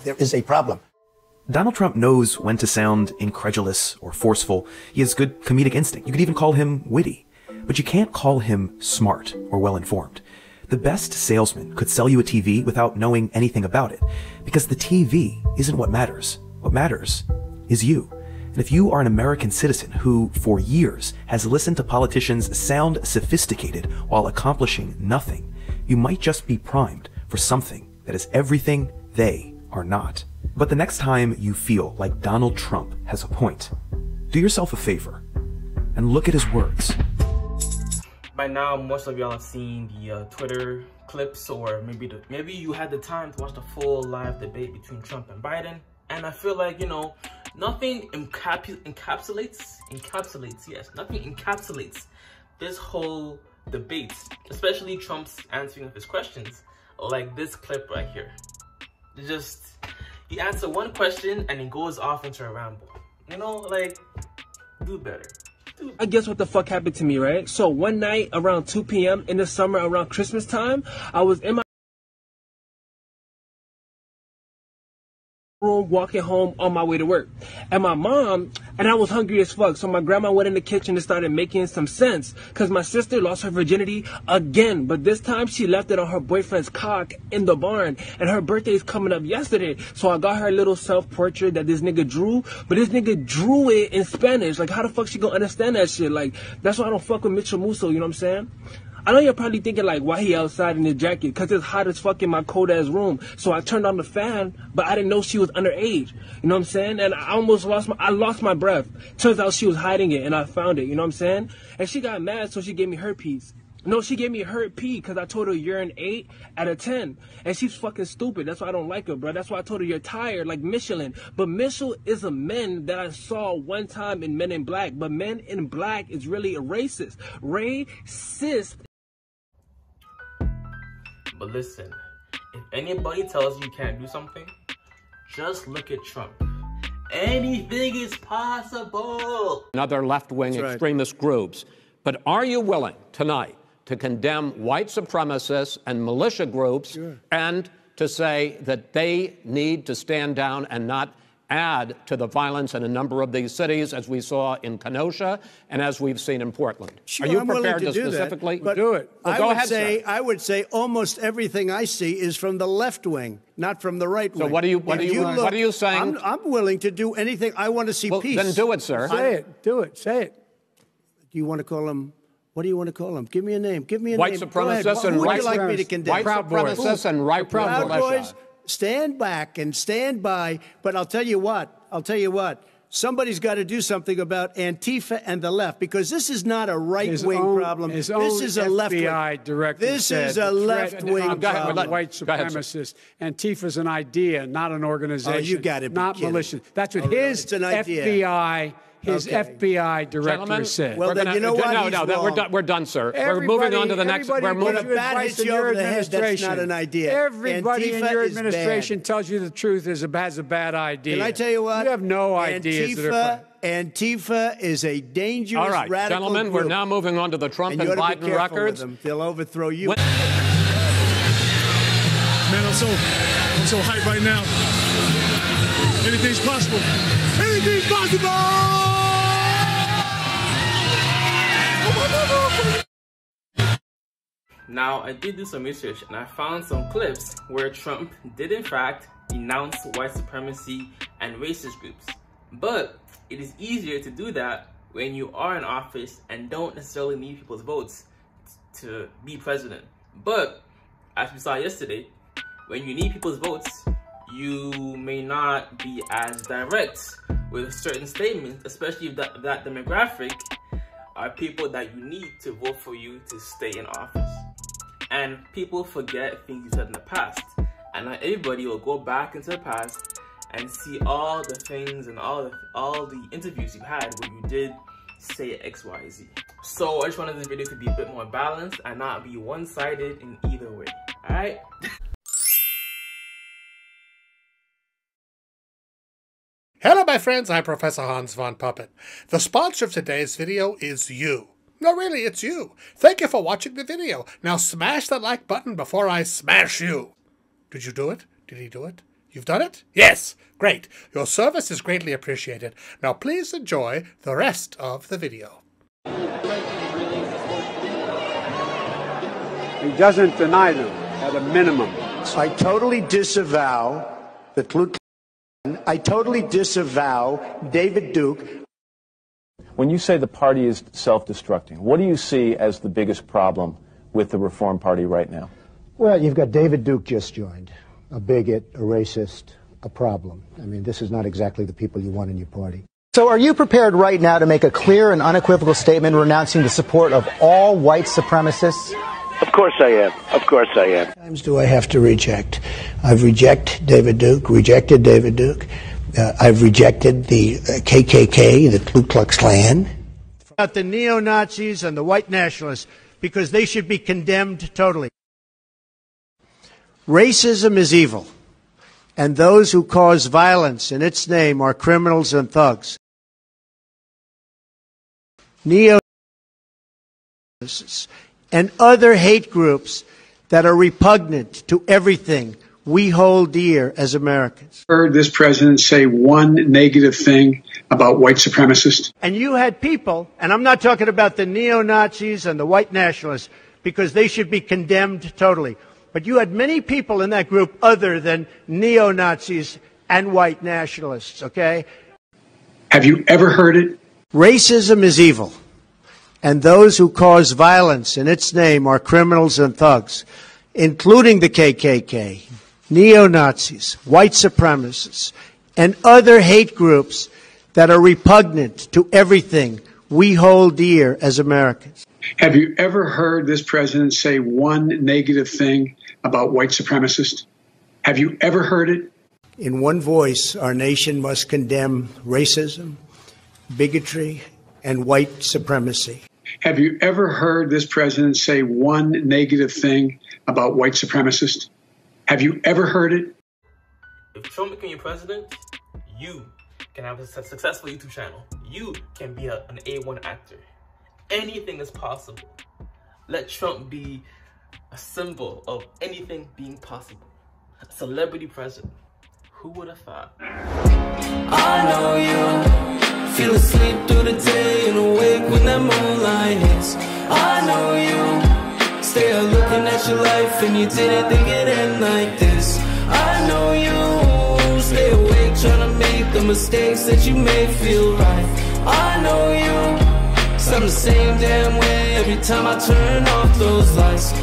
There is a problem. Donald Trump knows when to sound incredulous or forceful. He has good comedic instinct. You could even call him witty. But you can't call him smart or well-informed. The best salesman could sell you a TV without knowing anything about it, because the TV isn't what matters. What matters is you. And if you are an American citizen who, for years, has listened to politicians sound sophisticated while accomplishing nothing, you might just be primed for something that is everything they are not. But the next time you feel like Donald Trump has a point, do yourself a favor and look at his words. By now, most of y'all have seen the Twitter clips, or maybe you had the time to watch the full live debate between Trump and Biden. And I feel like, you know, nothing encapsulates this whole debate, especially Trump's answering of his questions, like this clip right here. He answers one question and he goes off into a ramble. You know, like, do better. I guess what the fuck happened to me, right? So one night around 2 p.m. in the summer around Christmas time, I was in my room walking home on my way to work, and my mom, and I was hungry as fuck, so my grandma went in the kitchen and started making some sense, because my sister lost her virginity again, but this time she left it on her boyfriend's cock in the barn, and her birthday is coming up yesterday, so I got her a little self-portrait that this nigga drew, but this nigga drew it in Spanish. Like, how the fuck she gonna understand that shit? Like, that's why I don't fuck with Mitchell Musso, you know what I'm saying? I know you're probably thinking, like, why he outside in his jacket? Because it's hot as fuck in my cold-ass room. So I turned on the fan, but I didn't know she was underage. You know what I'm saying? And I almost lost my breath. Turns out she was hiding it, and I found it. You know what I'm saying? And she got mad, so she gave me herpes. No, she gave me a hurt pee because I told her you're an 8 out of 10. And she's fucking stupid. That's why I don't like her, bro. That's why I told her you're tired, like Michelin. But Mitchell is a man that I saw one time in Men in Black. But Men in Black is really a racist. Racist. But listen, if anybody tells you can't do something, just look at Trump. Anything is possible. Other left-wing extremist groups. But are you willing tonight to condemn white supremacists and militia groups and to say that they need to stand down and not add to the violence in a number of these cities, as we saw in Kenosha and as we've seen in Portland? Sure, are you I'm prepared to do specifically do it? Well, go ahead, sir. I would say almost everything I see is from the left wing, not from the right wing. So what are you saying? I'm willing to do anything. I want to see peace. Then do it, sir. Say it. Do it. Say it. Do you want to call him? What do you want to call them? Give me a name. Give me a white name. Supremacists and right like me to condemn? White supremacists and right Proud Boys. Stand back and stand by. But I'll tell you what. Somebody's got to do something about Antifa and the left, because this is not a right-wing problem. This is a left-wing. FBI director This is a left-wing problem. White supremacists. Antifa's an idea, not an organization. Oh, you got it. Not militia. That's what his FBI. His FBI director said. Well, then you know what? No, we're done, sir. We're moving on to the next. We're moving. When a bat hits you over the head, that's not an idea. Everybody in your administration tells you the truth has a bad idea. Can I tell you what? You have no ideas. Antifa is a dangerous, all right, radical gentlemen, group. We're now moving on to the Trump and Biden records. They'll overthrow you. Man, I'm so hyped right now. Anything's possible. Anything's possible! Now, I did do some research and I found some clips where Trump did in fact denounce white supremacy and racist groups. But it is easier to do that when you are in office and don't necessarily need people's votes to be president. But as we saw yesterday, when you need people's votes, you may not be as direct with certain statements, especially if that demographic are people that you need to vote for you to stay in office. And people forget things you said in the past. And not everybody will go back into the past and see all the things and all the interviews you had where you did say X, Y, Z. So I just wanted this video to be a bit more balanced and not be one-sided in either way. Alright? Hello my friends, I'm Professor Hans von Puppet. The sponsor of today's video is you. No really, it's you. Thank you for watching the video. Now smash that like button before I smash you. Did you do it? Did he do it? You've done it? Yes! Great. Your service is greatly appreciated. Now please enjoy the rest of the video. He doesn't deny them at a minimum. I totally disavow the Ku Klux Klan. I totally disavow David Duke. When you say the party is self-destructing, what do you see as the biggest problem with the Reform Party right now? Well, you've got David Duke just joined, a bigot, a racist, a problem. I mean, this is not exactly the people you want in your party. So are you prepared right now to make a clear and unequivocal statement renouncing the support of all white supremacists? Of course I am. Of course I am. How many times do I have to reject? I've rejected David Duke. I've rejected the KKK, the Ku Klux Klan. About the neo-Nazis and the white nationalists, because they should be condemned totally. Racism is evil, and those who cause violence in its name are criminals and thugs. Neo-Nazis and other hate groups that are repugnant to everything we hold dear as Americans. Heard this president say one negative thing about white supremacists. And you had people, and I'm not talking about the neo-Nazis and the white nationalists, because they should be condemned totally. But you had many people in that group other than neo-Nazis and white nationalists, okay? Have you ever heard it? Racism is evil, and those who cause violence in its name are criminals and thugs, including the KKK, neo-Nazis, white supremacists, and other hate groups that are repugnant to everything we hold dear as Americans. Have you ever heard this president say one negative thing about white supremacists? Have you ever heard it? In one voice, our nation must condemn racism, bigotry, and white supremacy. Have you ever heard this president say one negative thing about white supremacists? Have you ever heard it? If Trump became your president, you can have a successful YouTube channel. You can be an A1 actor. Anything is possible. Let Trump be a symbol of anything being possible. A celebrity president. Who would have thought? I know you feel asleep through the day and awake when that moonlight hits. I know you stay out looking at your life and you didn't think it'd end like this. I know you stay awake trying to make the mistakes that you made feel right. I know you, 'cause I'm the same damn way every time I turn off those lights.